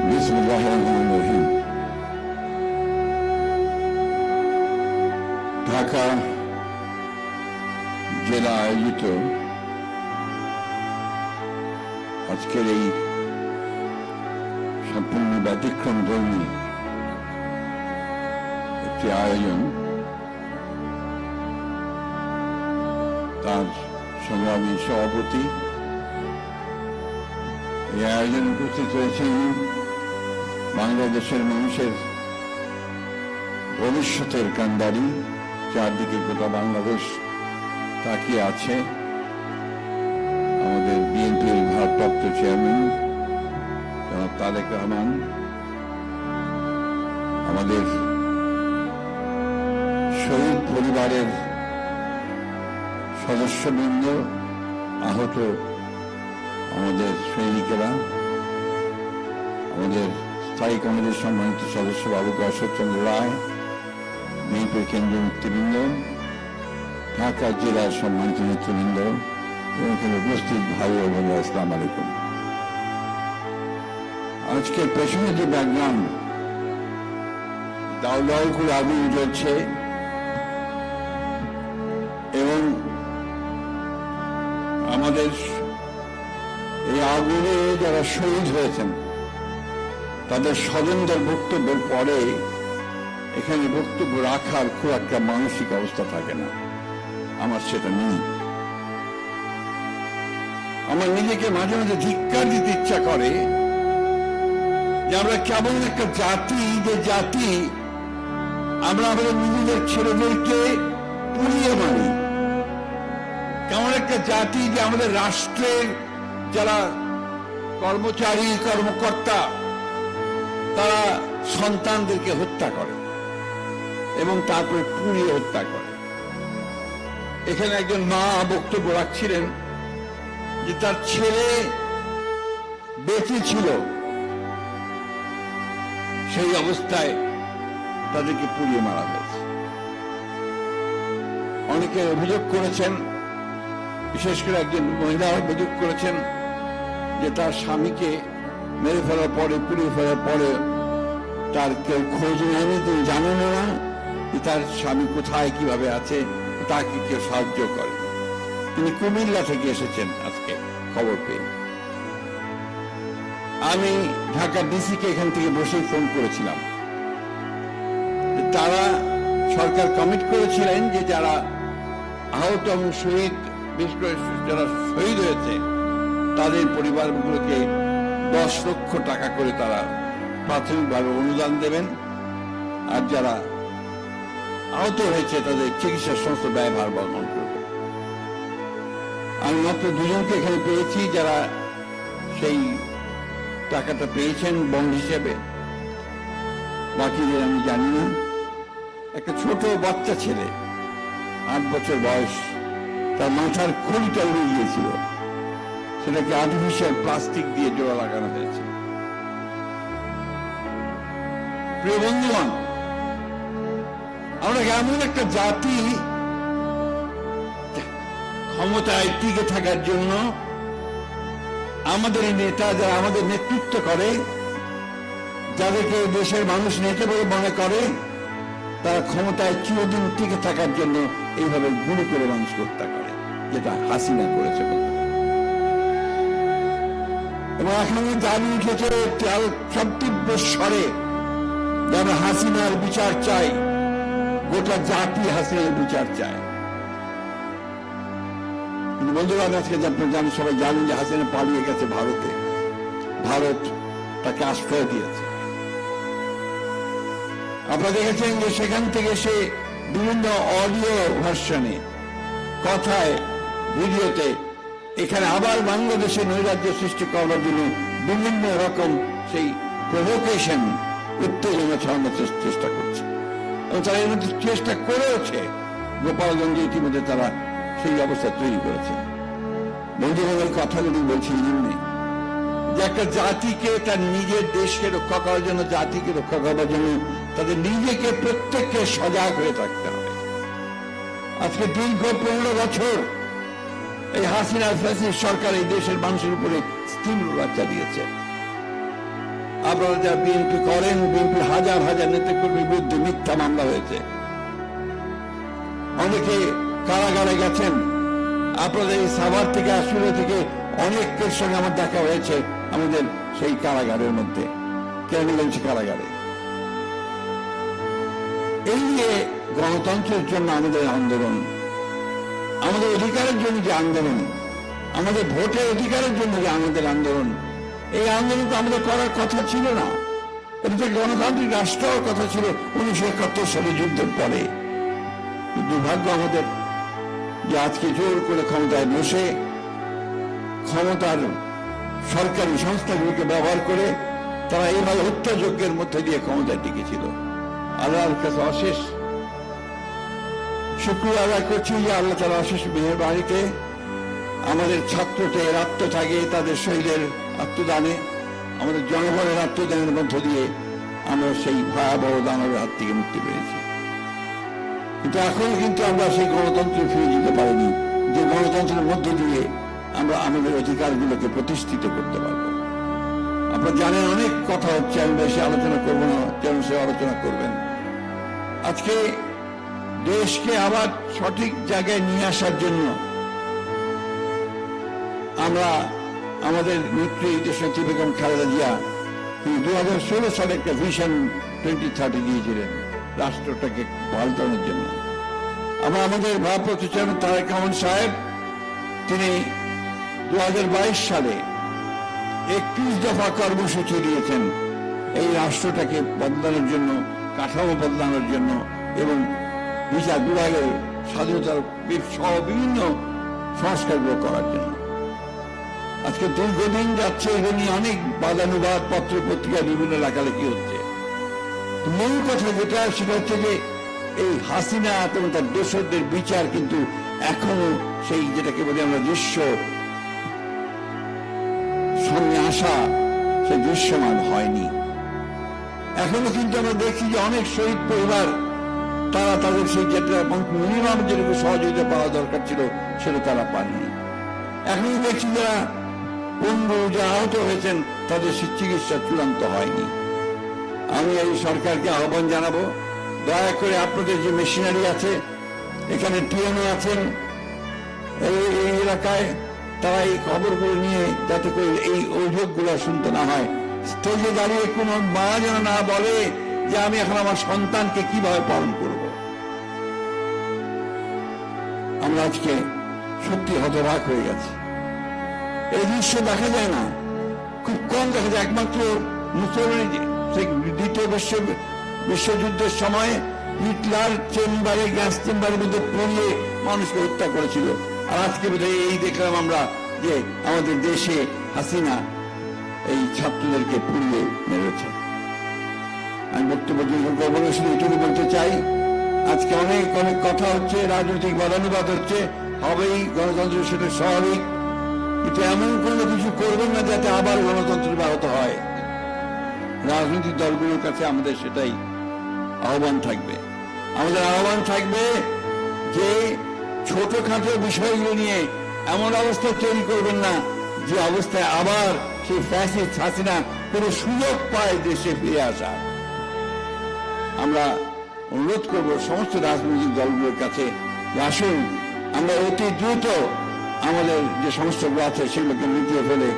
বিসমিল্লাহির রহমানির রহিম। ঢাকা জেলা আয়োজিত আজকের এই সম্পূর্ণ ব্যতিক্রম ধর্মী একটি আয়োজন, তার সংগ্রামী সভাপতি এই আয়োজনে উপস্থিত হয়েছেন বাংলাদেশের মানুষের ভবিষ্যতের কান্ডারি, চারদিকে গোটা বাংলাদেশ তাকিয়ে আছে। আমাদের বিএনপির ভারপ্রাপ্ত চেয়ারম্যান জনাব তারেক রহমান, আমাদের শহীদ পরিবারের সদস্যবৃন্দ, আহত আমাদের সৈনিকেরা, আমাদের স্থায়ী কমিটির সম্মানিত সদস্য বাবু অশোকচন্দ্র রায়, বিএনপির কেন্দ্রীয় নেতৃবৃন্দ, ঢাকা জেলার সম্মানিত নেতৃবৃন্দ এবং এখানে উপস্থিত ভাই ও বোনেরা, আসসালামু আলাইকুম। আজকের পেছনে যে ব্যাকগ্রাউন্ড, দাউ দাউ করে আগুন জ্বলছে এবং আমাদের এই আগুনে যারা শহীদ হয়েছেন তাদের স্বজনদের বক্তব্যের পরে এখানে বক্তব্য রাখার খুব একটা মানসিক অবস্থা থাকে না। আমার সেটা নেই। আমার নিজেকে মাঝে মাঝে ধিক্কার দিতে ইচ্ছা করে যে আমরা কেমন একটা জাতি, যে জাতি আমরা আমাদের নিজেদের ছেলেদেরকে পুড়িয়ে মারি, কেমন একটা জাতি যে আমাদের রাষ্ট্রের যারা কর্মচারী কর্মকর্তা তারা সন্তানদেরকে হত্যা করে এবং তারপরে পুড়িয়ে হত্যা করে। এখানে একজন মা বক্তব্য রাখছিলেন যে তার ছেলে বেঁচে ছিল, সেই অবস্থায় তাদেরকে পুড়িয়ে মারা হয়েছে। অনেকে অভিযোগ করেছেন, বিশেষ করে একজন মহিলা অভিযোগ করেছেন যে তার স্বামীকে মেরে ফেলার পরে, পুড়িয়ে ফেলার পরে তার কেউ খোঁজ নেয়নি, তিনি জানেন না যে তার স্বামী কোথায় কিভাবে আছে, তাকে কেউ সাহায্য করে। তিনি কুমিল্লা থেকে এসেছেন আজকে খবর পেয়ে। আমি ঢাকা ডিসিকে এখান থেকে বসেই ফোন করেছিলাম। তারা সরকার কমিট করেছিলেন যে যারা আহত এবং শহীদ, বিশেষ করে যারা শহীদ হয়েছে তাদের পরিবারগুলোকে 10 লক্ষ টাকা করে তারা প্রাথমিকভাবে অনুদান দেবেন, আর যারা আহত হয়েছে তাদের চিকিৎসার সমস্ত ব্যয়ভার বহন করবে। আমি মাত্র 2 জনকে এখানে পেয়েছি যারা সেই টাকাটা পেয়েছেন বন্ড হিসেবে, বাকিদের আমি জানি না। একটা ছোট বাচ্চা ছেলে, 8 বছর বয়স, তার মাথার খুলিটা উড়ে গিয়েছিল, সেটাকে আর্টিফিশিয়াল প্লাস্টিক দিয়ে জোড়া লাগানো হয়েছে। প্রিয় বন্ধুগণ, আমরা এমন একটা জাতি ক্ষমতায় টিকে থাকার জন্য আমাদের নেতা যারা আমাদের নেতৃত্ব করে, যাদেরকে দেশের মানুষ নেতা বলে মনে করে, তারা ক্ষমতায় চিরদিন টিকে থাকার জন্য এইভাবে গুলি করে মানুষ হত্যা করে, যেটা হাসিনা করেছে। এবং এখন দাবি উঠেছে সব তীব্র স্বরে যে আমরা হাসিনার বিচার চাই, গোটা জাতি হাসিনার বিচার চায়। কিন্তু বন্ধুরা, আজকে জানেন, সবাই জানেন যে হাসিনা পালিয়ে গেছে ভারতে। ভারত তাকে আশ্রয় দিয়েছে। আপনারা দেখেছেন যে সেখান থেকে সে বিভিন্ন অডিও ভার্সনে, কথায়, ভিডিওতে এখানে আবার বাংলাদেশে নৈরাজ্য সৃষ্টি করার জন্য বিভিন্ন রকম সেই প্রভোকেশন, উত্তেজনা ছড়ানোর চেষ্টা করছে। এবং তারা এর মধ্যে চেষ্টা করেওছে। গোপালগঞ্জে ইতিমধ্যে তারা সেই অবস্থা তৈরি করেছে। বন্ধুবান্ধবের কথাগুলি বলছি এই জন্যে যে একটা জাতিকে তার নিজের দেশকে রক্ষা করার জন্য, জাতিকে রক্ষা করার জন্য তাদের নিজেকে প্রত্যেককে সজাগ হয়ে থাকতে হবে। আজকে দীর্ঘ 15 বছর এই হাসিনা ফ্যাসিস্ট সরকার এই দেশের মানুষের উপরে স্থির চালিয়েছে। আপনারা যা বিএনপি করেন, বিএনপি হাজার হাজার নেতাকর্মীর বিরুদ্ধে মিথ্যা মামলা হয়েছে, অনেকে কারাগারে গেছেন। আপনাদের এই সাভার থেকে আসলে থেকে অনেকের সঙ্গে আমার দেখা হয়েছে আমাদের সেই কারাগারের মধ্যে, কেরানীগঞ্জ কারাগারে। এই যে গণতন্ত্রের জন্য আমাদের আন্দোলন, আমাদের অধিকারের জন্য যে আন্দোলন, আমাদের ভোটের অধিকারের জন্য যে আমাদের আন্দোলন, এই আন্দোলন তো আমাদের করার কথা ছিল না। এটা তো গণতান্ত্রিক রাষ্ট্র হওয়ার কথা ছিল 1971 সালে যুদ্ধের পরে। দুর্ভাগ্য আমাদের যে আজকে জোর করে ক্ষমতায় বসে ক্ষমতার সরকারি সংস্থাগুলোকে ব্যবহার করে তারা এইভাবে হত্যাযজ্ঞের মধ্যে দিয়ে ক্ষমতায় টিকেছিল। আল্লাহর কাছে অশেষ শুকরিয়া আদায় করছি যে আল্লাহ তাআলার অশেষ মেহেরবানিতে আমাদের ছাত্রদের আত্মত্যাগে, তাদের শহীদের আত্মদানে, আমাদের জনগণের আত্মদানের মধ্য দিয়ে আমরা সেই ভয়াবহ দানবের হাত থেকে মুক্তি পেয়েছি। কিন্তু এখন কিন্তু আমরা সেই গণতন্ত্রে ফিরে যেতে পারিনি, যে গণতন্ত্রের মধ্য দিয়ে আমরা আমাদের অধিকারগুলোকে প্রতিষ্ঠিত করতে পারব। আপনারা জানেন অনেক কথা হচ্ছে, আমি বেশি আলোচনা করব না, যেন সে আলোচনা করবেন। আজকে দেশকে আবার সঠিক জায়গায় নিয়ে আসার জন্য আমরা আমাদের নেত্রী দেশনেত্রী বেগম খালেদা জিয়া 2016 সালে একটা ভিশন 2030 দিয়েছিলেন রাষ্ট্রটাকে পাল্টানোর জন্য। আমরা আমাদের ভারপ্রাপ্ত চেয়ারম্যান তারেক রহমান সাহেব তিনি 2022 সালে 31 দফা কর্মসূচি দিয়েছেন এই রাষ্ট্রটাকে বদলানোর জন্য, কাঠামো বদলানোর জন্য এবং বিচার বিভাগের স্বাধীনতার সহ বিভিন্ন সংস্কারগুলো করার জন্য। আজকে দীর্ঘদিন যাচ্ছে, এটা নিয়ে অনেক বাদানুবাদ পত্র পত্রিকায় বিভিন্ন লেখালেখি হচ্ছে। মূল কথা যেটা সেটা হচ্ছে যে এই হাসিনা এবং তার দোসরদের বিচার কিন্তু এখনো সেই যেটাকে বলি আমরা দৃশ্য সামনে আসা, সে দৃশ্যমান হয়নি। এখনো কিন্তু আমরা দেখি যে অনেক শহীদ পরিবার তারা তাদের সেই যেটা মিনিমাম যেটুকু সহযোগিতা পাওয়া দরকার ছিল সেটা তারা পাননি। এখনো দেখছি যারা পঙ্গু, যারা আহত হয়েছেন তাদের চিকিৎসা চূড়ান্ত হয়নি। আমি এই সরকারকে আহ্বান জানাবো, দয়া করে আপনাদের যে মেশিনারি আছে, এখানে টিএনও আছেন এই এলাকায়, তারা এই খবরগুলো নিয়ে যাতে করে এই অভিযোগগুলো শুনতে না হয়। স্টেজে দাঁড়িয়ে কোন মা যেন না বলে যে আমি এখন আমার সন্তানকে কিভাবে পালন করব। আমরা আজকে সত্যি হতবাক হয়ে গেছি। এই দৃশ্য দেখা যায় না, খুব কম দেখা যায়। একমাত্র মুসলমানি দ্বিতীয় বিশ্বযুদ্ধের সময় হিটলার চেম্বারে, গ্যাস চেম্বারের মধ্যে পড়িয়ে মানুষকে হত্যা করেছিল। আর আজকে বোধহয় এই দেখলাম আমরা যে আমাদের দেশে হাসিনা এই ছাত্রদেরকে পুড়িয়ে মেরেছে। আমি বক্তব্য করবো না, শুধু এটুকু বলতে চাই, আজকে অনেক অনেক কথা হচ্ছে, রাজনৈতিক বাদানুবাদ হচ্ছে, হবেই, গণতন্ত্র সেটা স্বাভাবিক, কিন্তু এমন কোনো কিছু করবেন না যাতে আবার গণতন্ত্র ব্যাহত হয়। রাজনৈতিক দলগুলোর কাছে আমাদের সেটাই আহ্বান থাকবে। আমাদের আহ্বান থাকবে যে ছোটখাটো বিষয়গুলো নিয়ে এমন অবস্থা তৈরি করবেন না যে অবস্থায় আবার সেই ফ্যাসিস্ট হাসিনা কোনো সুযোগ পায় দেশে ফিরে আসা। আমরা অনুরোধ করব সমস্ত রাজনৈতিক দলগুলোর কাছে যে আসুন আমরা অতি দ্রুত আমাদের যে সমস্যাগুলো আছে সেগুলোকে মিটিয়ে ফেলে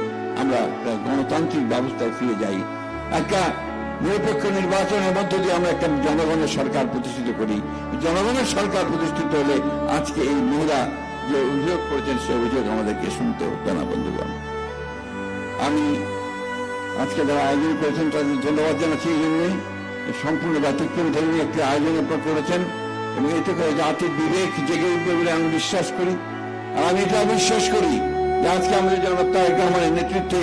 আমরা গণতান্ত্রিক ব্যবস্থায় ফিরে যাই। একটা নিরপেক্ষ নির্বাচনের মধ্য দিয়ে আমরা একটা জনগণের সরকার প্রতিষ্ঠিত করি। জনগণের সরকার প্রতিষ্ঠিত হলে আজকে এই মেয়েরা যে অভিযোগ করেছেন সে অভিযোগ আমাদেরকে শুনতে হতো না। বন্ধুগণ, আমি আজকে যারা আয়োজন করেছেন তাদের ধন্যবাদ জানাচ্ছি। এই জন্যই সম্পূর্ণ ব্যতিক্রম ধর্মী একটি আয়োজন আপনারা করেছেন এবং এতে করে জাতির বিবেক জেগে উঠবে বলে আমি বিশ্বাস করি। আর আমি এটা বিশ্বাস করি যে আজকে আমাদের জনাব তারেক রহমানের নেতৃত্বে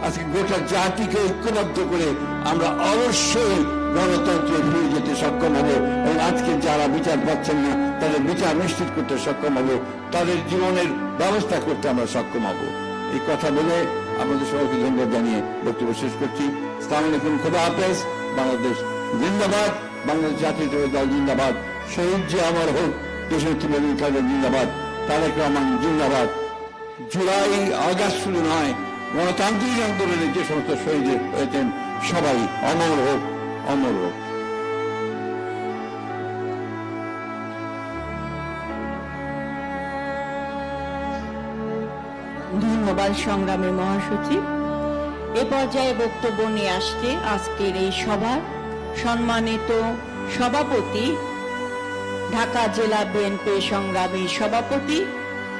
আজকে গোটা জাতিকে ঐক্যবদ্ধ করে আমরা অবশ্যই গণতন্ত্রে ফিরে যেতে সক্ষম হব এবং আজকে যারা বিচার পাচ্ছেন না তাদের বিচার নিশ্চিত করতে সক্ষম হব, তাদের জীবনের ব্যবস্থা করতে আমরা সক্ষম হব। এই কথা বলে আপনাদের সবাইকে ধন্যবাদ জানিয়ে বক্তব্য শেষ করছি। আসসালামু আলাইকুম, খোদা হাফেজ। বাংলাদেশ জিন্দাবাদ, বাংলাদেশ জাতীয়তাবাদী দল জিন্দাবাদ, শহীদ যে আমার হোক, দেশনেত্রী বেগম খালেদা জিন্দাবাদ, তারেক রহমান জিন্দাবাদ। জুলাই আগস্ট শুরু নয়, গণতান্ত্রিক আন্দোলনে যে সমস্ত শহীদ হয়েছেন সবাই অমর হোক, অমর হোক। ধন্যবাদ সংগ্রামী মহাসচিব। এ পর্যায়ে বক্তব্য নিয়ে আসছে আজকের এই সভার সম্মানিত সভাপতি, ঢাকা জেলা বিএনপি সংগ্রামী সভাপতি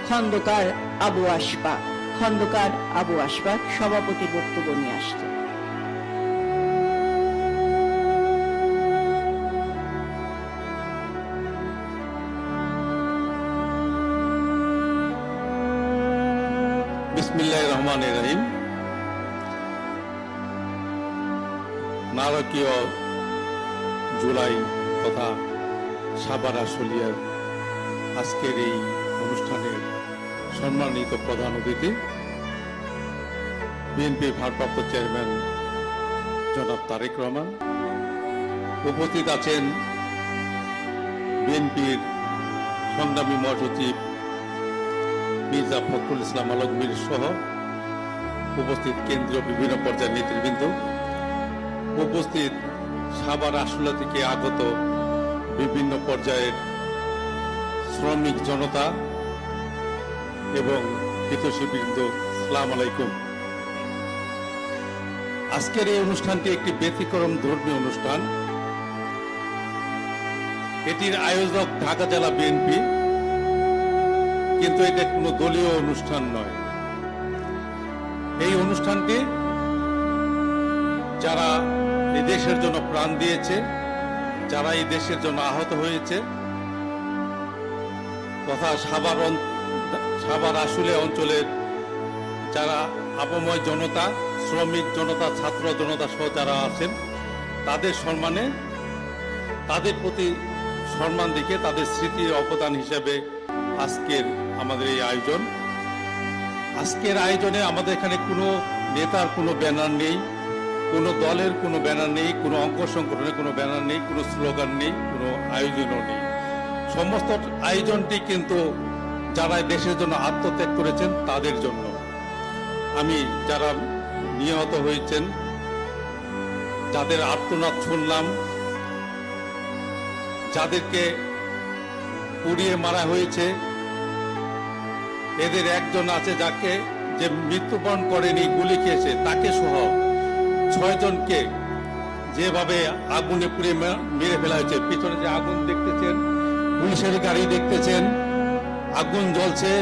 খন্দকার আবু আশফাক। খন্দকার আবু আশফাক সভাপতির বক্তব্য নিয়ে আসছে। বিসমিল্লাহির রহমানির রহিম। নারকীয় জুলাই তথা সাভার আশুলিয়ার আজকের এই অনুষ্ঠানের সম্মানিত প্রধান অতিথি বিএনপি ভারপ্রাপ্ত চেয়ারম্যান জনাব তারেক রহমান, উপস্থিত আছেন বিএনপির সংগ্রামী মহাসচিব মির্জা ফখরুল ইসলাম আলমগীর সহ উপস্থিত কেন্দ্রীয় বিভিন্ন পর্যায়ের নেতৃবৃন্দ, উপস্থিত সাভার আশুলিয়া থেকে আগত বিভিন্ন পর্যায়ের শ্রমিক জনতা এবং হিতৈষীবৃন্দ, আসসালামু আলাইকুম। আজকের এই অনুষ্ঠানটি একটি ব্যতিক্রম ধর্মীয় অনুষ্ঠান। এটির আয়োজক ঢাকা জেলা বিএনপি, কিন্তু এটা কোনো দলীয় অনুষ্ঠান নয়। এই অনুষ্ঠানটি যারা এই দেশের জন্য প্রাণ দিয়েছে, যারা এই দেশের জন্য আহত হয়েছে, তথা সাভার আশুলিয়া অঞ্চলের যারা আপাময় জনতা, শ্রমিক জনতা, ছাত্র জনতা সহ যারা আছেন, তাদের সম্মানে, তাদের প্রতি সম্মান দিকে তাদের স্মৃতির অবদান হিসেবে আজকের আমাদের এই আয়োজন। আজকের আয়োজনে আমাদের এখানে কোনো নেতার কোনো ব্যানার নেই, কোনো দলের কোনো ব্যানার নেই, কোনো অঙ্গ সংগঠনের কোনো ব্যানার নেই, কোনো স্লোগান নেই, কোনো আয়োজনও নেই। সমস্ত আয়োজনটি কিন্তু যারা দেশের জন্য আত্মত্যাগ করেছেন তাদের জন্য। আমি যারা নিহত হয়েছেন, যাদের আর্তনাদ শুনলাম, যাদেরকে পুড়িয়ে মারা হয়েছে, এদের একজন আছে যাকে যে মৃত্যুবরণ করেনি, গুলি খেয়েছে, তাকে সহ 6 জনকে যেভাবে আগুনে পুড়িয়ে মেরে ফেলা হয়েছে। পিছনে যে আগুন দেখতেছেন, পুলিশের গাড়ি দেখতেছেন, আগুন জ্বলছে,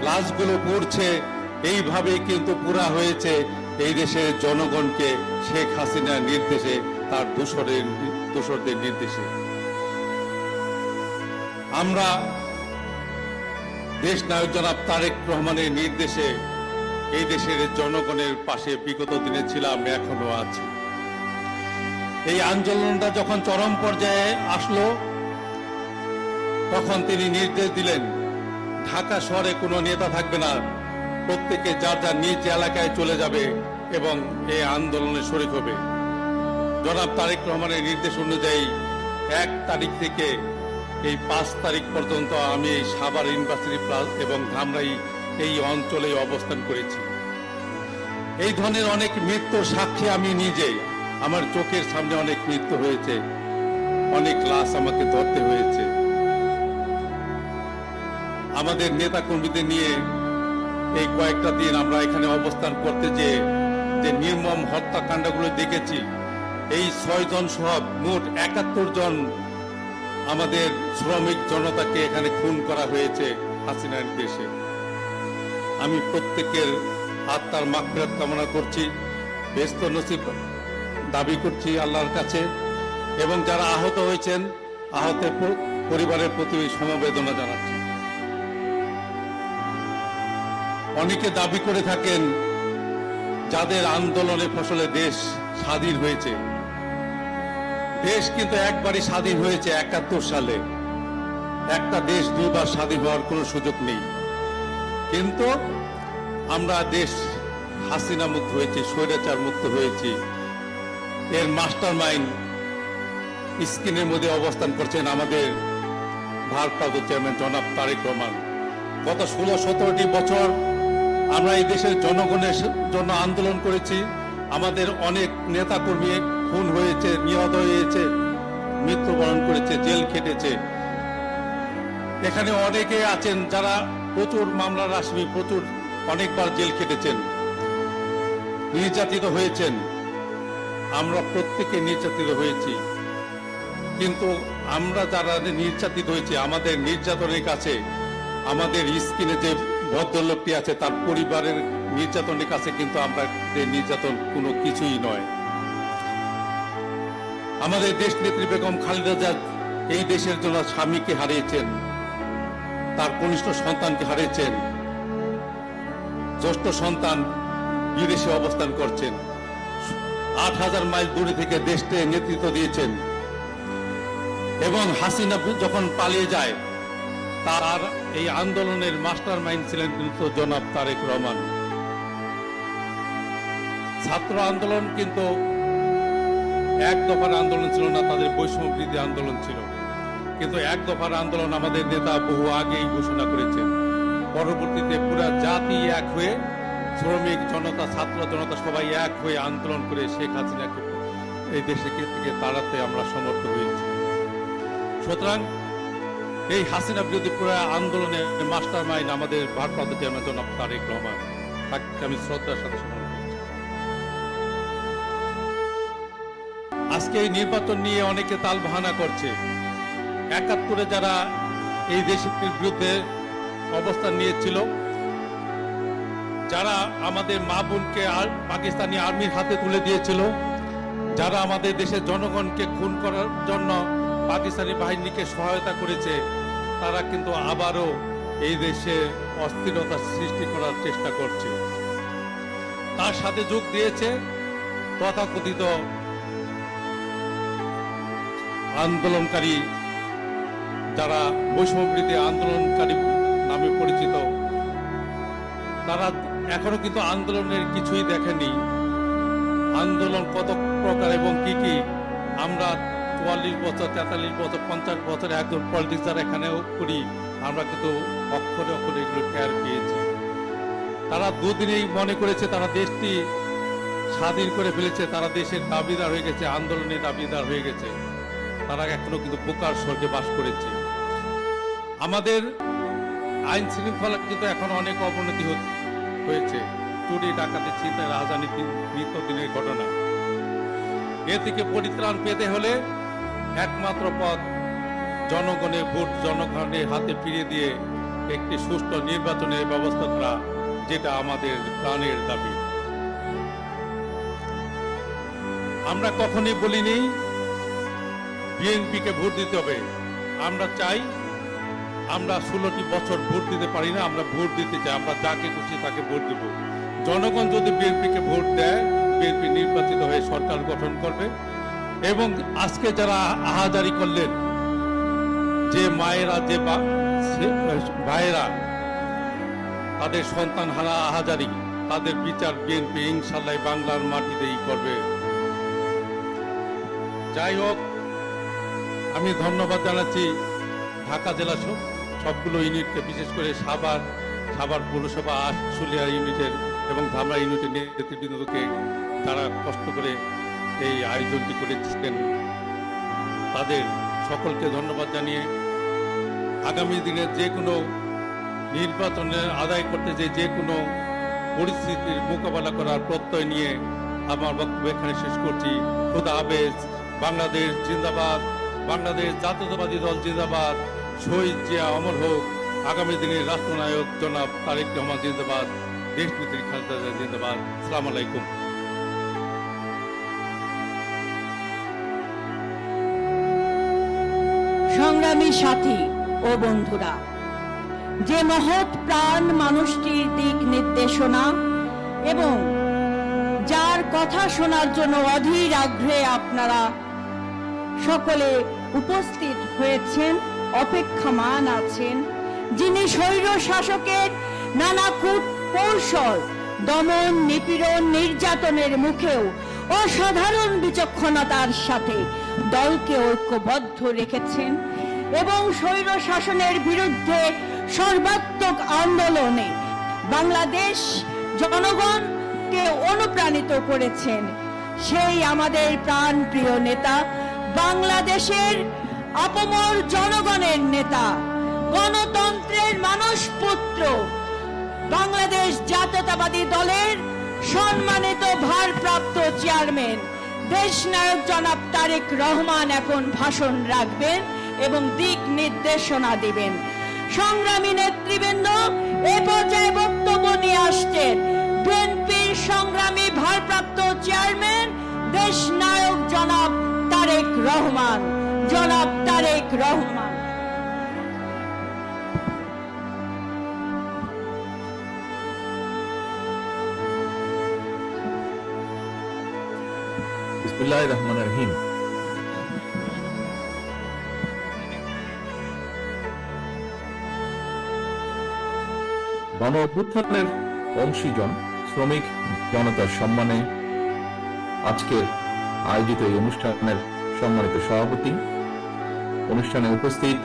লাশগুলো পুড়ছে, এইভাবে কিন্তু পুরা হয়েছে এই দেশের জনগণকে শেখ হাসিনার নির্দেশে, তার দোসরদের নির্দেশে। আমরা দেশ নায়ক জনাব তারেক রহমানের নির্দেশে এই দেশের জনগণের পাশে বিগত দিনে ছিলাম, এখনো আছি। এই আন্দোলনটা যখন চরম পর্যায়ে আসলো, তখন তিনি নির্দেশ দিলেন ঢাকা শহরে কোনো নেতা থাকবে না, প্রত্যেকে যার যার নিজ এলাকায় চলে যাবে এবং এই আন্দোলনে শরিক হবে। জনাব তারেক রহমানের নির্দেশ অনুযায়ী 1 তারিখ থেকে এই 5 তারিখ পর্যন্ত আমি এই সাভার ইউনিভার্সিটি প্লাস এবং ধামরাই এই অঞ্চলে অবস্থান করেছি। এই ধরনের অনেক মৃত্যুর সাক্ষী আমি নিজেই, আমার চোখের সামনে অনেক মৃত্যু হয়েছে, অনেক লাশ আমাকে ধরতে হয়েছে। আমাদের নেতা কর্মীদের নিয়ে এই কয়েকটা দিন আমরা এখানে অবস্থান করতে যে নির্মম হত্যাকাণ্ডগুলো দেখেছি, এই 6 জন সহ মোট 71 জন আমাদের শ্রমিক জনতাকে এখানে খুন করা হয়েছে হাসিনার দেশে। আমি প্রত্যেকের আত্মার মাগফিরাত কামনা করছি, বেহেশত নসিব দাবি করছি আল্লাহর কাছে, এবং যারা আহত হয়েছেন, আহতের পরিবারের প্রতি সমবেদনা জানাচ্ছি। অনেকে দাবি করে থাকেন যাদের আন্দোলনের ফসলে দেশ স্বাধীন হয়েছে। দেশ কিন্তু একবারই স্বাধীন হয়েছে 71 সালে। একটা দেশ 2 বার স্বাধীন হওয়ার কোনো সুযোগ নেই। কিন্তু আমরা দেশ হাসিনা মুক্ত হয়েছি, স্বৈরাচার মুক্ত হয়েছি। এর মাস্টার মাইন্ড স্ক্রিনের মধ্যে অবস্থান করছেন আমাদের ভারপ্রাপ্ত চেয়ারম্যান জনাব তারেক রহমান। গত 16-17টি বছর আমরা এই দেশের জনগণের জন্য আন্দোলন করেছি। আমাদের অনেক নেতাকর্মী খুন হয়েছে, নিহত হয়েছে, মৃত্যুবরণ করেছে, জেল খেটেছে। এখানে অনেকে আছেন যারা প্রচুর মামলার আসামি, প্রচুর অনেকবার জেল খেটেছেন, নির্যাতিত হয়েছেন। আমরা প্রত্যেকে নির্যাতিত হয়েছি, কিন্তু আমরা যারা নির্যাতিত হয়েছি, আমাদের নির্যাতনের কাছে, আমাদের স্ক্রিনে যে ভদ্রলোকটি আছে তার পরিবারের নির্যাতনের কাছে কিন্তু আমরা নির্যাতন কোনো কিছুই নয়। আমাদের দেশ নেত্রী বেগম খালেদা জিয়া এই দেশের জন্য স্বামীকে হারিয়েছেন, তার কনিষ্ঠ সন্তানকে হারিয়েছেন, জ্যেষ্ঠ সন্তান বিদেশে অবস্থান করছেন, ৮,০০০ মাইল দূরে থেকে দেশকে নেতৃত্ব দিয়েছেন। এবং হাসিনা যখন পালিয়ে যায়, তার এই আন্দোলনের মাস্টার মাইন্ড ছিলেন কিন্তু জনাব তারেক রহমান। ছাত্র আন্দোলন কিন্তু এক দফার আন্দোলন ছিল না, তাদের বৈষম্য বিরোধী আন্দোলন ছিল। কিন্তু এক দফার আন্দোলন আমাদের নেতা বহু আগেই ঘোষণা করেছেন। পরবর্তীতে পুরা জাতি এক হয়ে, শ্রমিক জনতা, ছাত্র জনতা সবাই এক হয়ে আন্দোলন করে শেখ হাসিনাকে এই দেশে থেকে তাড়াতে আমরা সমর্থ হয়েছি। সুতরাং এই হাসিনা বিরোধী পুরো আন্দোলনের মাস্টার মাইন্ড আমাদের ভারপ্রাপ্ত চেয়ারম্যান জনাব তারেক রহমান, তাকে আমি শ্রদ্ধার সাথে স্মরণ করছি। আজকে এই নির্বাচন নিয়ে অনেকে তাল বাহানা করছে। ৭১ যারা এই দেশের বিরুদ্ধে অবস্থান নিয়েছিল, যারা আমাদের মা বোনকে পাকিস্তানি আর্মির হাতে তুলে দিয়েছিল, যারা আমাদের দেশের জনগণকে খুন করার জন্য পাকিস্তানি বাহিনীকে সহায়তা করেছে, তারা কিন্তু আবারও এই দেশে অস্থিরতা সৃষ্টি করার চেষ্টা করছে। তার সাথে যোগ দিয়েছে তথাকথিত আন্দোলনকারী, যারা বৈষম্যবিরোধী আন্দোলনকারী নামে পরিচিত। তারা এখনো কিন্তু আন্দোলনের কিছুই দেখেনি। আন্দোলন কত প্রকার এবং কি কি, আমরা ৪৪ বছর, ৪৩ বছর, ৫০ বছর একজন পলিটিক্স যারা এখানেও করি, আমরা কিন্তু অক্ষরে অক্ষরে এগুলো টের পেয়েছি। তারা দুদিনেই মনে করেছে তারা দেশটি স্বাধীন করে ফেলেছে, তারা দেশের দাবিদার হয়ে গেছে, আন্দোলনের দাবিদার হয়ে গেছে। তারা এখনো কিন্তু বোকার স্বর্গে বাস করেছে। আমাদের আইন শৃঙ্খলা কিন্তু এখন অনেক অবনতি হয়েছে। চুরি, ডাকাতি, ছিনতাই, রাজধানী নিত্যদিনের ঘটনা। এ থেকে পরিত্রাণ পেতে হলে একমাত্র পথ জনগণের ভোট জনগণের হাতে ফিরিয়ে দিয়ে একটি সুষ্ঠু নির্বাচনের ব্যবস্থা করা, যেটা আমাদের প্রাণের দাবি। আমরা কখনই বলিনি বিএনপিকে ভোট দিতে হবে। আমরা চাই, আমরা 16টি বছর ভোট দিতে পারি না, আমরা ভোট দিতে চাই। আমরা যাকে খুশি তাকে ভোট দেব। জনগণ যদি বিএনপিকে ভোট দেয়, বিএনপি নির্বাচিত হয়ে সরকার গঠন করবে। এবং আজকে যারা আহাজারি করলেন, যে মায়েরা, যে ভাইয়েরা তাদের সন্তান হারা আহাজারি, তাদের বিচার বিএনপি ইনশাআল্লাহ বাংলার মাটিতেই করবে। যাই হোক, আমি ধন্যবাদ জানাচ্ছি ঢাকা জেলা সবগুলো ইউনিটকে, বিশেষ করে সাভার পৌরসভা, আশুলিয়া ইউনিটের এবং ধামরা ইউনিটের নেতৃবৃন্দকে, তারা কষ্ট করে এই আয়োজনটি করেছিলেন। তাদের সকলকে ধন্যবাদ জানিয়ে আগামী দিনে যে কোনো নির্বাচনের আদায় করতে যে কোনো পরিস্থিতির মোকাবেলা করার প্রত্যয় নিয়ে আমার বক্তব্য এখানে শেষ করছি। খোদা হাফেজ। বাংলাদেশ জিন্দাবাদ, বাংলাদেশ জাতীয়তাবাদী দল জিন্দাবাদ, শহীদ জিয়া অমর হোক, আগামী দিনের রাষ্ট্রনায়ক জনাব তারেক রহমান জিন্দাবাদ, দেশ নেত্রী খালেদা জিয়া জিন্দাবাদ। আসসালামু আলাইকুম। সংগ্রামী সাথী ও বন্ধুরা, যে মহৎ প্রাণ মানুষটির দিক নির্দেশনা এবং যার কথা শোনার জন্য অধীর আগ্রহে আপনারা সকলে উপস্থিত হয়েছেন, অপেক্ষমান আছেন, যিনি স্বৈর শাসকের নানা কূট কৌশল, দমন, নিপীড়ন, নির্যাতনের মুখেও অসাধারণ বিচক্ষণতার সাথে দলকে ঐক্যবদ্ধ রেখেছেন এবং স্বৈর শাসনের বিরুদ্ধে সর্বাত্মক আন্দোলনে বাংলাদেশ জনগণকে অনুপ্রাণিত করেছেন সেই আমাদের প্রাণপ্রিয় নেতা, বাংলাদেশের আপামর জনগণের নেতা, গণতন্ত্রের মানসপুত্র, বাংলাদেশ জাতীয়তাবাদী দলের সম্মানিত ভারপ্রাপ্ত চেয়ারম্যান দেশনায়ক জনাব তারেক রহমান এখন ভাষণ রাখবেন এবং দিক নির্দেশনা দিবেন। সংগ্রামী নেতৃবৃন্দ, এ পর্যায়ে বক্তব্য নিয়ে আসছেন বিএনপির সংগ্রামী ভারপ্রাপ্ত চেয়ারম্যান দেশনায়ক জনাব তারেক রহমান। জনাব তারেক রহমান। বিসমিল্লাহির রহমানির রহিম। গণ অভ্যুত্থানের অংশীজন শ্রমিক জনতার সম্মানে আজকের আয়োজিত এই অনুষ্ঠানের সম্মানিত সভাপতি, অনুষ্ঠানে উপস্থিত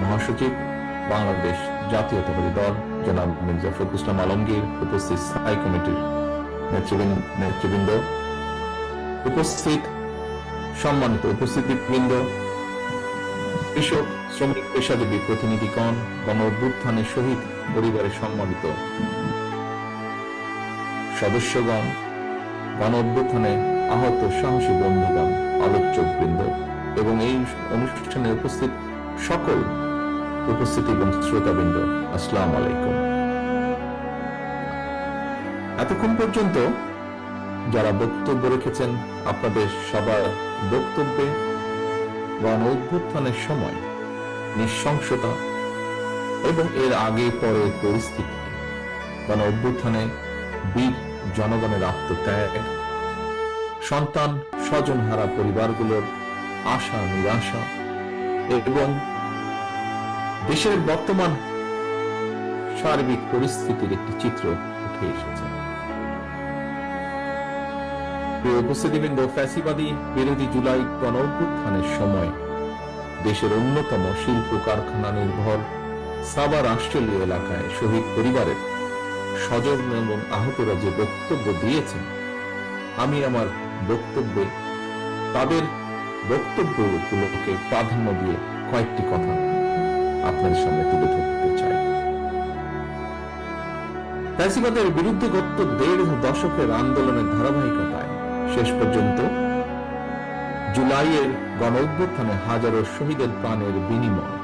মহাসচিব বাংলাদেশ জাতীয়তাবাদী দল জনাব মির্জা ফখরুল ইসলাম আলমগীর, উপস্থিত স্থায়ী কমিটির নেতৃবৃন্দ, উপস্থিত সম্মানিত উপস্থিতিবৃন্দ, কৃষক শ্রমিক পেশাজীবী প্রতিনিধিগণ, গণ অভ্যুত্থানের শহীদ পরিবারের সম্মানিত সদস্যগণ, গণ অভ্যুত্থানে আহত সাহসী বন্ধুগণ, আলোচকবৃন্দ এবং এই অনুষ্ঠানে উপস্থিত সকল উপস্থিতি এবং শ্রোতাবৃন্দ, আসসালামু আলাইকুম। এতক্ষণ পর্যন্ত যারা বক্তব্য রেখেছেন, আপনাদের সবার বক্তব্যে গণ অভ্যুত্থানের সময় নৃশংসতা এবং এর আগে পরে পরিস্থিতি, গণ অভ্যুত্থানে বীর জনগণের আত্মত্যাগ, সন্তান স্বজনহারা পরিবারগুলোর আশা নিরাশা এবং দেশের বর্তমান সার্বিক পরিস্থিতির একটি চিত্র উঠে এসেছে। উপস্থিতিবৃন্দ, ফ্যাসিবাদী বিরোধী জুলাই গণ অভ্যুত্থানের সময় দেশের অন্যতম শিল্প কারখানা নির্ভর সাভার অস্ট্রেলিয়া এলাকায় শহীদ পরিবারের স্বজন এবং আহতরা যে বক্তব্য দিয়েছেন, আমি আমার বক্তব্যে তাদের বক্তব্যগুলোকে প্রাধান্য দিয়ে কয়েকটি কথা আপনাদের সামনে তুলে ধরতে চাই। ফ্যাসিবাদের বিরুদ্ধে গত ১.৫ দশকের আন্দোলনের ধারাবাহিকতায় শেষ পর্যন্ত জুলাইয়ের গণ অভ্যুত্থানে হাজারো শহীদের প্রাণের বিনিময়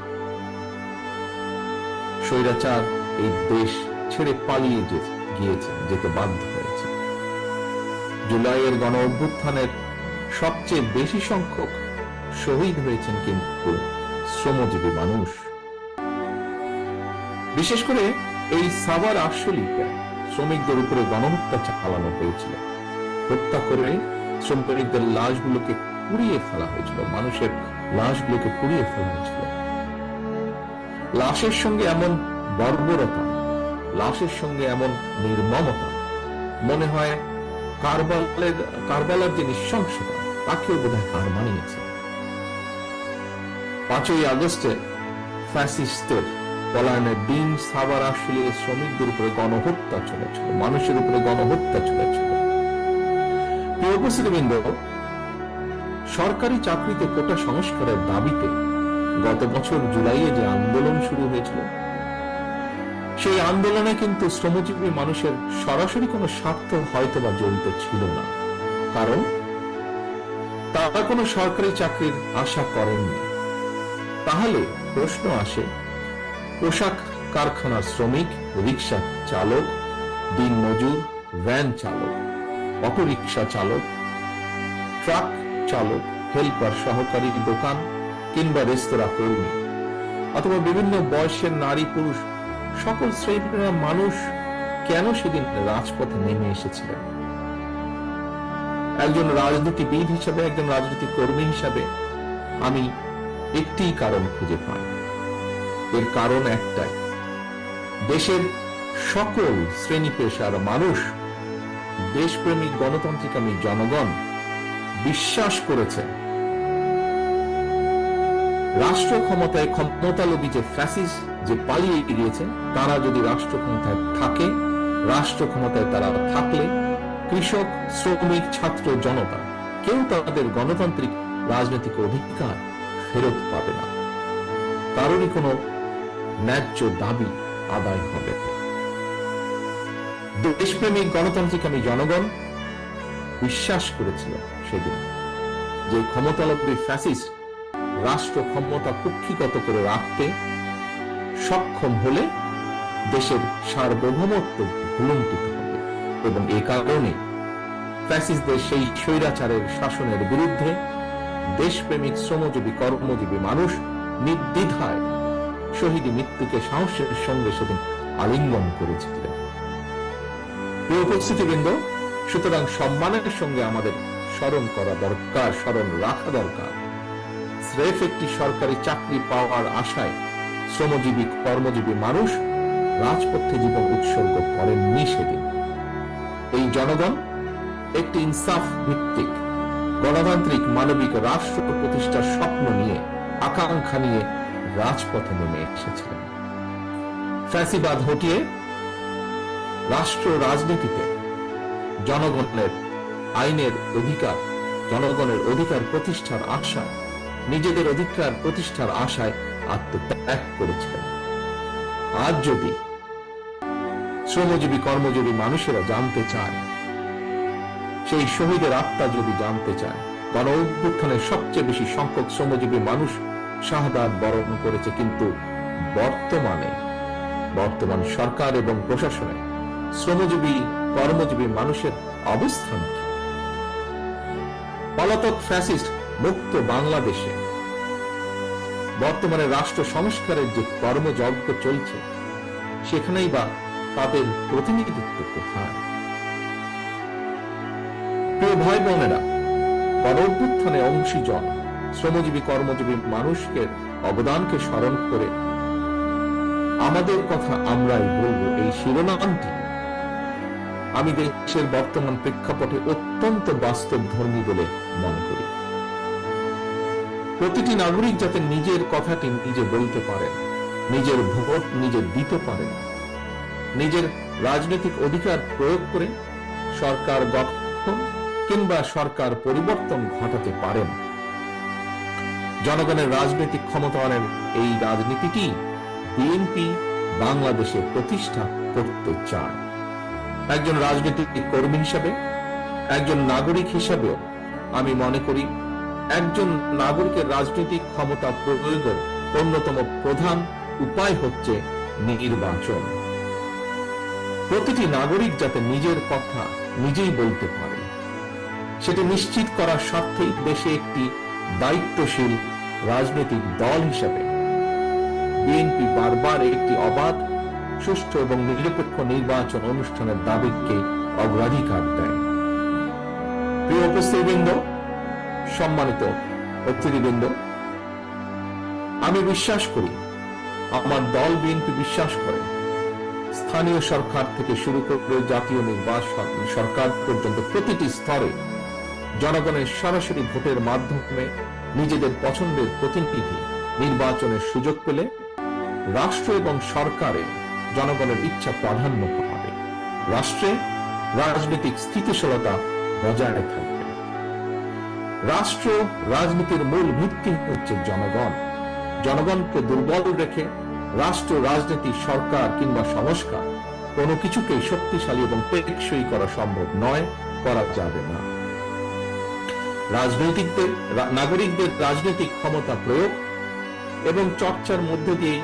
স্বৈরাচার এই দেশ ছেড়ে পালিয়ে যেতে বাধ্য হয়েছে। জুলাইয়ের গণ অভ্যুত্থানের সবচেয়ে বেশি সংখ্যক শহীদ হয়েছেন কিন্তু শ্রমজীবী মানুষ। বিশেষ করে এই সাভার আশুলিয়াতে শ্রমিকদের উপরে গণহত্যা চালানো হয়েছিল। হত্যা করে শ্রমিকদের লাশগুলোকে পুড়িয়ে ফেলা হয়েছিল, মানুষের লাশগুলোকে পুড়িয়ে ফেলা হয়েছিল। লাশের সঙ্গে এমন বর্বরতা, লাশের সঙ্গে এমন নির্মমতা, মনে হয় কারবালার যে নৃশংসতা তাকেও বোধহয় হার মানিয়েছে। 5ই আগস্টে ফ্যাসিস্টের পলায়নের দিন সাভার আশুলিয়ার শ্রমিকদের উপরে গণহত্যা চলেছিল, মানুষের উপরে গণহত্যা চলেছিল। প্রিয় উপস্থিতিবৃন্দ, সরকারি চাকরিতে কোটা সংস্কারের দাবিতে গত বছর জুলাইয়ে যে আন্দোলন শুরু হয়েছিল, সেই আন্দোলনে কিন্তু শ্রমজীবী মানুষের সরাসরি কোনো স্বার্থ হয়তোবা জড়িত ছিল না, কারণ তারা কোনো সরকারি চাকরির আশা করেননি। তাহলে প্রশ্ন আসে, পোশাক কারখানার শ্রমিক, রিক্সা চালক, দিনমজুর, ভ্যান চালক, অটোরিক্সা চালক, ট্রাক চালক, হেল্পার, সহকারী, দোকান কিংবা রেস্তোরাঁ কর্মী অথবা বিভিন্ন বয়সের নারী পুরুষ সকল শ্রেণীর মানুষ কেন সেদিন রাজপথে নেমে এসেছিলেন? একজন রাজনীতিবিদ হিসাবে, একজন রাজনৈতিক কর্মী হিসাবে আমি একটি কারণ খুঁজে পাই। এর কারণ একটাই, দেশের সকল শ্রেণী পেশার মানুষ, দেশপ্রেমিক গণতান্ত্রিকামী জনগণ বিশ্বাস করেছে রাষ্ট্র ক্ষমতায় ক্ষমতালোভী যে ফ্যাসিস্ট যে পালিয়ে গিয়েছে, তারা যদি রাষ্ট্র ক্ষমতায় থাকে, রাষ্ট্র ক্ষমতায় তারা থাকলে কৃষক, শ্রমিক, ছাত্র, জনতা কেউ তাদের গণতান্ত্রিক রাজনৈতিক অধিকার ফেরত পাবে না। কারোরই কোনো ন্যায্য দাবি আদায় হবে না। দেশপ্রেমিক গণতান্ত্রিক আমি জনগণ বিশ্বাস করেছিল সেদিন যে ক্ষমতালব্ধী ফ্যাসিস্ট রাষ্ট্র ক্ষমতা কুক্ষিগত করে রাখতে সক্ষম হলে দেশের সার্বভৌমত্ব ভুলুণ্ঠিত হবে, এবং এ কারণে ফ্যাসিস্টদের সেই স্বৈরাচারের শাসনের বিরুদ্ধে দেশপ্রেমিক শ্রমজীবী কর্মজীবী মানুষ নির্দ্বিধায় শহীদী মৃত্যুকে সাহসের সঙ্গে সেদিন আলিঙ্গন করেছিলেন। প্রিয় উপস্থিতিবৃন্দ, সুতরাং সম্মানের সঙ্গে আমাদের স্মরণ করা দরকার, স্মরণ রাখা দরকার, স্রেফ একটি সরকারি চাকরি পাওয়ার আশায় শ্রমজীবী কর্মজীবী মানুষ রাজপথে জীবন উৎসর্গ করেননি সেদিন। এই জনগণ একটি ইনসাফ ভিত্তিক গণতান্ত্রিক মানবিক রাষ্ট্র প্রতিষ্ঠার স্বপ্ন নিয়ে, আকাঙ্ক্ষা নিয়ে রাজপথে নেমে এসেছিলেন। ফ্যাসিবাদ হটিয়ে রাষ্ট্র রাজনীতিতে জনগণের আইনের অধিকার, জনগণের অধিকার প্রতিষ্ঠার আশায়, নিজেদের অধিকার প্রতিষ্ঠার আশায় আত্মত্যাগ করেছিলেন। আজ যদি শ্রমজীবী কর্মজীবী মানুষেরা জানতে চায়, সেই শহীদের আত্মা যদি জানতে চায়, গণ অভ্যুত্থানের সবচেয়ে বেশি সংখ্যক শ্রমজীবী মানুষ শাহাদাত বরণ করেছে, কিন্তু বর্তমান সরকার এবং প্রশাসনে শ্রমজীবী কর্মজীবী মানুষের অবস্থান কি? পলাতক ফ্যাসিস্ট মুক্ত বাংলাদেশে বর্তমানে রাষ্ট্র সংস্কারের যে কর্মযজ্ঞ চলছে, সেখানেই বা তাদের প্রতিনিধিত্ব কোথায়? প্রিয় ভাই বোনেরা, গণ অভ্যুত্থানে অংশীজন শ্রমজীবী কর্মজীবী মানুষকে অবদানকে স্মরণ করে আমাদের কথা আমরাই বলবো, এই শিরোনামটি আমি দেশের বর্তমান প্রেক্ষাপটে অত্যন্ত বাস্তবধর্মী বলে মনে করি। প্রতিটি নাগরিক যাতে নিজের কথাটি নিজে বলতে পারেন, নিজের ভোট নিজে দিতে পারেন, নিজের রাজনৈতিক অধিকার প্রয়োগ করে সরকার গঠন কিংবা সরকার পরিবর্তন ঘটাতে পারেন। জনগণের রাজনৈতিক ক্ষমতায়নের এই রাজনীতিটি বিএনপি বাংলাদেশে প্রতিষ্ঠা করতে চায়। একজন রাজনৈতিক কর্মী হিসাবে, একজন নাগরিক হিসাবেও আমি মনে করি একজন নাগরিকের রাজনৈতিক ক্ষমতা প্রয়োগের অন্যতম প্রধান উপায় হচ্ছে নির্বাচন। প্রতিটি নাগরিক যাতে নিজের কথা নিজেই বলতে পারে, সেটি নিশ্চিত করার স্বার্থেই দেশে একটি দায়িত্বশীল রাজনৈতিক দল হিসাবে বিএনপি বারবার একটি অবাধ, সুষ্ঠু এবং নিরপেক্ষ নির্বাচন অনুষ্ঠানের দাবিকে অগ্রাধিকার দেয়। প্রিয় উপস্থিতিবৃন্দ, সম্মানিত অতিথিবৃন্দ, আমি বিশ্বাস করি, আমার দল বিএনপি বিশ্বাস করে, স্থানীয় সরকার থেকে শুরু করে জাতীয় নির্বাচন সরকার পর্যন্ত প্রতিটি স্তরে জনগণের সরাসরি ভোটের মাধ্যমে নিজেদের পছন্দের প্রতিনিধি নির্বাচনের সুযোগ পেলে রাষ্ট্র এবং সরকারে জনগণের ইচ্ছা প্রাধান্য পাবে, রাষ্ট্রে রাজনৈতিক স্থিতিশীলতা বজায় থাকবে। রাষ্ট্র রাজনীতির মূল ভিত্তি হচ্ছে জনগণ। জনগণকে দুর্বল রেখে রাষ্ট্র রাজনীতি, সরকার কিংবা সংস্কার কোনো কিছুকেই শক্তিশালী এবং টেকসই করা সম্ভব নয়, করা যাবে না। নাগরিকদের রাজনৈতিক ক্ষমতা প্রয়োগ এবং চর্চার মধ্য দিয়ে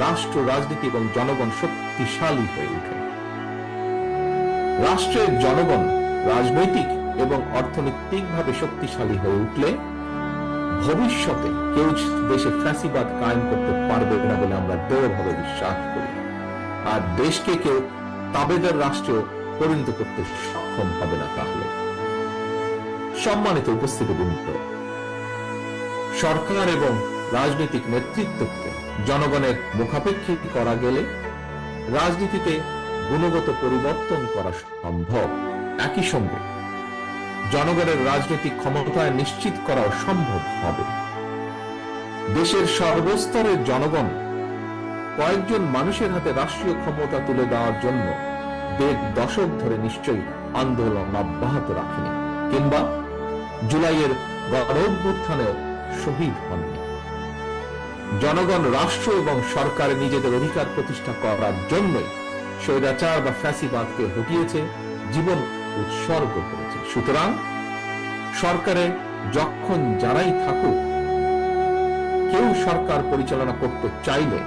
রাষ্ট্র রাজনীতি এবং জনগণ শক্তিশালী হয়ে ওঠে। রাষ্ট্রের জনগণ রাজনৈতিক এবং অর্থনৈতিকভাবে শক্তিশালী হয়ে উঠলে ভবিষ্যতে কেউ দেশে ফ্যাসিবাদ কায়েম করতে পারবে না বলে আমরা দৃঢ়ভাবে বিশ্বাস করি। আর দেশকে কেউ তাবেদার রাষ্ট্রে পরিণত করতে সক্ষম হবে না। তাহলে সম্মানিত উপস্থিতিবৃন্দ, সরকার এবং রাজনৈতিক নেতৃত্বকে জনগণের মুখাপেক্ষী করা গেলে রাজনীতিতে গুণগত পরিবর্তন করা সম্ভব। একই সঙ্গে জনগণের রাজনৈতিক ক্ষমতায় নিশ্চিত করাও সম্ভব হবে। দেশের সর্বস্তরের জনগণ কয়েকজন মানুষের হাতে রাষ্ট্রীয় ক্ষমতা তুলে দেওয়ার জন্য 1.5 দশক ধরে নিশ্চয়ই আন্দোলন অব্যাহত রাখেনি, কিংবা জুলাইয়ের গণঅভ্যুত্থানেও শহীদ হননি। জনগণ রাষ্ট্র এবং সরকারে নিজেদের অধিকার প্রতিষ্ঠা করার জন্যই স্বৈরাচার বা ফ্যাসিবাদকে হটিয়েছে, জীবন উৎসর্গ করেছে। সুতরাং সরকারে যখন যারাই থাকুক, কেউ সরকার পরিচালনা করতে চাইলে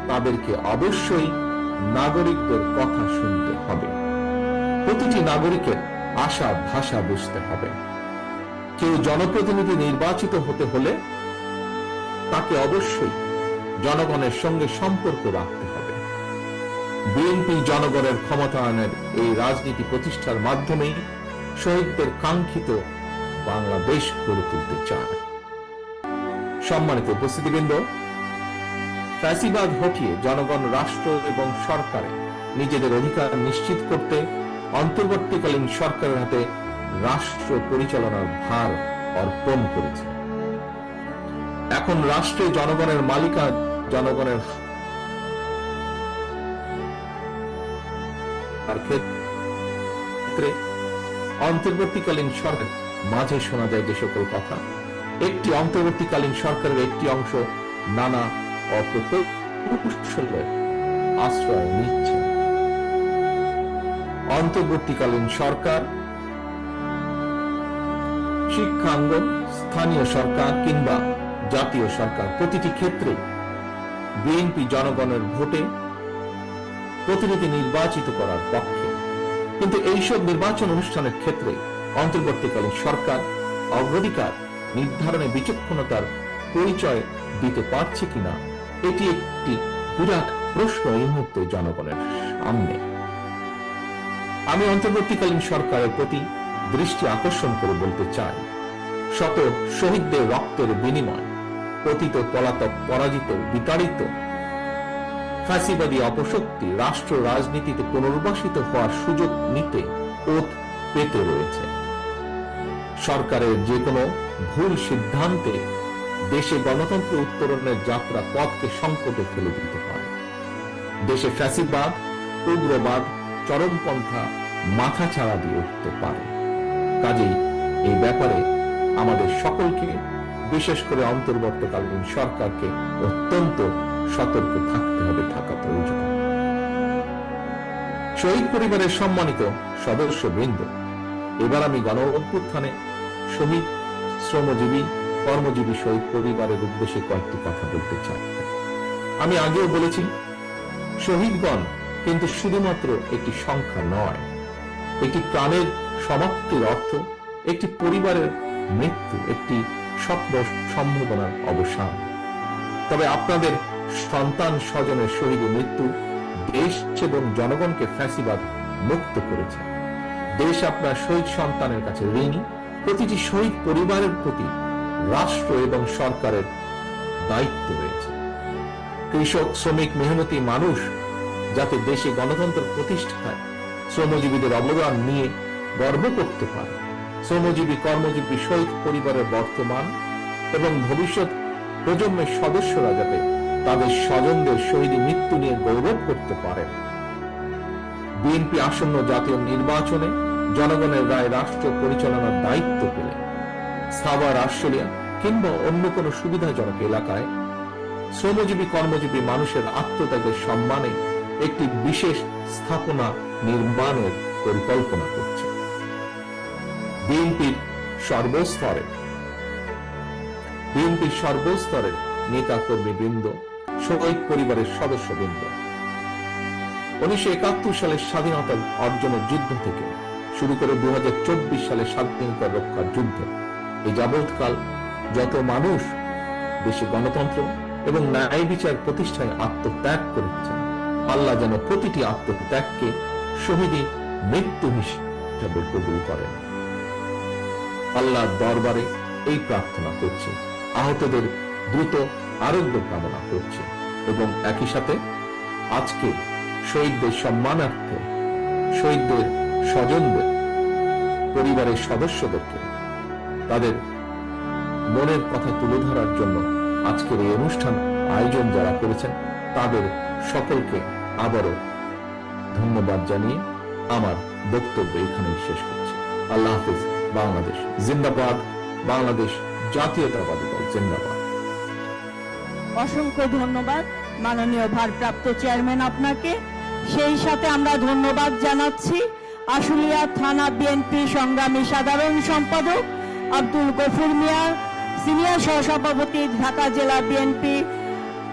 তাদেরকে অবশ্যই নাগরিকদের কথা শুনতে হবে। প্রতিটি নাগরিকের আশা ভাষা বুঝতে হবে। কেউ জনপ্রতিনিধি নির্বাচিত হতে হলে তাকে অবশ্যই জনগণের সঙ্গে সম্পর্ক রাখতে হবে। বিএনপি জনগণের ক্ষমতায়নের এই রাজনীতি প্রতিষ্ঠার মাধ্যমেই শহীদদের কাঙ্ক্ষিত বাংলাদেশ গড়ে তুলতে চায়। সম্মানিত উপস্থিতিবৃন্দ, ফ্যাসিবাদ হটিয়ে জনগণ রাষ্ট্র এবং সরকারে নিজেদের অধিকার নিশ্চিত করতে অন্তর্বর্তীকালীন সরকারের হাতে রাষ্ট্র পরিচালনার ভার অর্পণ করেছে। এখন রাষ্ট্রে জনগণের মালিকা জনগণের ক্ষেত্রে অন্তর্বর্তীকালীন সরকার মাঝে শোনা যায় যে সকল কথা, একটি অন্তর্বর্তীকালীন সরকারের একটি অংশ নানা অপ্রকৌশলের আশ্রয় নিচ্ছে। অন্তর্বর্তীকালীন সরকার শিক্ষাঙ্গন, স্থানীয় সরকার কিংবা জাতীয় সরকার, প্রতিটি ক্ষেত্রে বিএনপি জনগণের ভোটে প্রতিনিধি নির্বাচিত করার পক্ষে। কিন্তু এইসব নির্বাচন অনুষ্ঠানের ক্ষেত্রে অন্তর্বর্তীকালীন সরকার অগ্রাধিকার নির্ধারণে বিচক্ষণতার পরিচয় দিতে পারছে কিনা, এটি একটি বিরাট প্রশ্ন এই মুহূর্তে জনগণের সামনে। আমি অন্তর্বর্তীকালীন সরকারের প্রতি দৃষ্টি আকর্ষণ করে বলতে চাই, শত শহীদদের রক্তের বিনিময় পতিত, পলাতক, পরাজিত, বিতাড়িত ফ্যাসিবাদী অপশক্তি রাষ্ট্র রাজনীতিতে পুনর্বাসিত হওয়ার সুযোগ নিতে ওত পেতে রয়েছে। সরকারের যে কোনো ভুল সিদ্ধান্তে দেশে গণতন্ত্র উত্তরণের যাত্রা পথকে সংকটে ফেলে দিতে পারে। দেশে ফ্যাসিবাদ, উগ্রবাদ, চরমপন্থা মাথাচাড়া দিয়ে উঠতে পারে। কাজেই এই ব্যাপারে আমাদের সকলকে, বিশেষ করে অন্তর্বর্তীকালীন সরকারকে অত্যন্ত সতর্ক থাকতে হবে, থাকা প্রয়োজন। শহীদ পরিবারের সম্মানিত সদস্যবৃন্দ, এবার আমি গণঅভ্যুত্থানে শহীদ, শ্রমজীবী, কর্মজীবী শহীদ পরিবারের উদ্দেশ্যে কয়েকটি কথা বলতে চাই। আমি আগেও বলেছি, শহীদগণ কিন্তু শুধুমাত্র একটি সংখ্যা নয়, একটি প্রাণের সমাপ্তির অর্থ, একটি পরিবারের মৃত্যু, একটি স্বপ্ন সম্ভাবনার অবসান। তবে আপনাদের সন্তান স্বজনের শহীদ মৃত্যু দেশ এবং জনগণকে ফ্যাসিবাদ মুক্ত করেছে। দেশ আপনার শহীদ সন্তানের কাছে ঋণী। প্রতিটি শহীদ পরিবারের প্রতি রাষ্ট্র এবং সরকারের দায়িত্ব রয়েছে। কৃষক, শ্রমিক, মেহনতি মানুষ যাতে দেশে গণতন্ত্র প্রতিষ্ঠায় শ্রমজীবীদের অবদান নিয়ে গর্ব করতে পারে। শ্রমজীবী, কর্মজীবী শহীদ পরিবারের বর্তমান এবং ভবিষ্যৎ প্রজন্মের সদস্যরা যাতে তাদের স্বজনদের শহীদ মৃত্যু নিয়ে গৌরব করতে পারেন। বিএনপি আসন্ন জাতীয় নির্বাচনে জনগণের রায় রাষ্ট্র পরিচালনার দায়িত্ব পেলে সাভার, আশুলিয়া কিংবা অন্য কোনো সুবিধাজনক এলাকায় শ্রমজীবী, কর্মজীবী মানুষের আত্মত্যাগের সম্মানে একটি বিশেষ স্থাপনা নির্মাণের পরিকল্পনা করছে। বিএনপির সর্বস্তরের নেতা কর্মী বৃন্দ, শহীদ পরিবারের সদস্যবৃন্দ 1971 সালের স্বাধীনতা অর্জনের যুদ্ধ থেকে শুরু করে 2024 সালে স্বাধীনতা রক্ষার যুদ্ধ, এই যাবৎকাল যত মানুষ দেশে গণতন্ত্র এবং ন্যায় বিচার প্রতিষ্ঠায় আত্মত্যাগ করেছেন, আল্লাহ যেন প্রতিটি আত্মত্যাগকে শহীদী মৃত্যু হিসেবে কবুল করেন। আল্লাহর দরবারে এই প্রার্থনা করছি, আহতদের দ্রুত আরোগ্য কামনা করছি এবং একই সাথে আজকে শহীদদের সম্মানার্থে শহীদদের স্বজনদের পরিবারের সদস্যদেরকে তাদের মনের কথা তুলে ধরার জন্য আজকের এই অনুষ্ঠান আয়োজন যারা করেছেন তাদের সকলকে আবারও ধন্যবাদ জানিয়ে আমার বক্তব্য এখানেই শেষ করছি। আল্লাহ হাফিজ। বাংলাদেশ জিন্দাবাদ। বাংলাদেশ জাতীয়তাবাদী দল জিন্দাবাদ। অসংখ্য ধন্যবাদ মাননীয় ভারপ্রাপ্ত চেয়ারম্যান আপনাকে। সেই সাথে আমরা ধন্যবাদ জানাচ্ছি আশুলিয়া থানা বিএনপি সংগ্রামী সাধারণ সম্পাদক আব্দুল গফুর মিয়া, সিনিয়র সহসভাপতি ঢাকা জেলা বিএনপি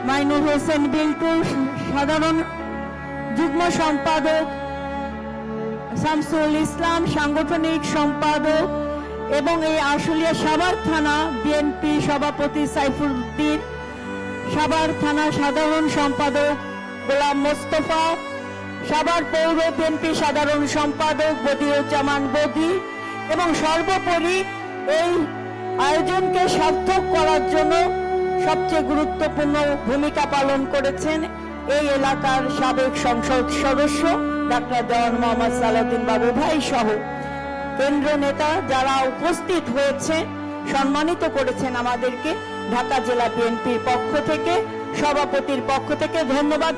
মাইনুর হোসেন বিল্টু, সাধারণ যুগ্ম সম্পাদক শামসুল ইসলাম, সাংগঠনিক সম্পাদক এবং এই আশুলিয়া সাভার থানা বিএনপি সভাপতি সাইফুদ্দিন, সাভার থানা সাধারণ সম্পাদক গোলাম মোস্তফা, সাভার পৌর বিএনপি সাধারণ সম্পাদক বদিউজ্জামান বদি এবং সর্বোপরি এই আয়োজনকে সার্থক করার জন্য সবচেয়ে গুরুত্বপূর্ণ ভূমিকা পালন করেছেন এই এলাকার সাবেক সংসদ সদস্য ডাক্তার দেওয়ান মোহাম্মদ সালাউদ্দিন বাবু ভাই সহ কেন্দ্র নেতা যারা উপস্থিত হয়েছে, সম্মানিত করেছেন আমাদেরকে। ঢাকা জেলা বিএনপির পক্ষ থেকে, সভাপতির পক্ষ থেকে ধন্যবাদ।